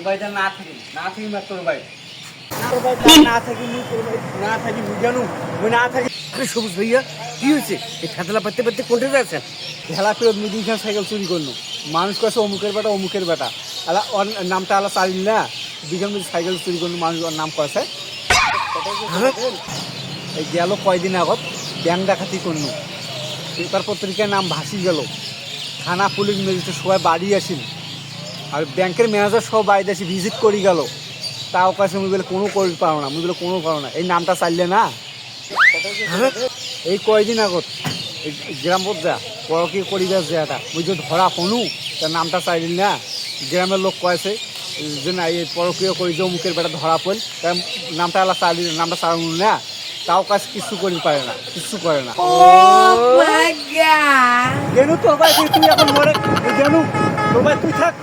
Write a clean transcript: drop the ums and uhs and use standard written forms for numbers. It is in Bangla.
ভাইটা না থাকি না তোর ভাই না থাকি মুই তোর ভাই না থাকি মুই জানু মুই না থাকি। আরে সবুজ ভাইয়া কি হয়েছে? এই ফেতলা পাততে পাততে কোনটা যাচ্ছেন? খেলা করে মুদিখান সাইকেল চুরি করলো। মানুষ কাছে অমুকের বেটা আলা ওর নামটা আলা চালিল না বিঘার মধ্যে সাইকেল চুরি করলো। মানুষ ওর নাম কয়েছে। এই গেল কয়দিন আগত ব্যাংক ডাকাতি করলো। পেপার পত্রিকার নাম ভাসি গেল। থানা পুলিশ ম্যাজিস্ট্রেট সবাই বাড়ি আসিল। আর ব্যাংকের ম্যানেজার সব বাড়িতে এসে ভিজিট করি গেল। তাও কাছে মুই বলে কোনো করি পারো না, মুই বলে কোনো পারো না। এই নামটা চাইলে না এই কয়দিন আগত এই গ্রাম পর্যা পরকীয় পরিবেশ যেটা মুই যে ধরা পনু তার নামটা চাইলি না। গ্রামের লোক কয়েছে যে না এই পরকীয় করি যে মুখের বেটা ধরা পড়ল তার নামটা আলা চাইলি নামটা চালানো না। তাও কাছে কিছু করি পারে না, কিছু করে না। কেন তোর ভাই তুই এখন মরে কেন তোর ভাই তুই থাক।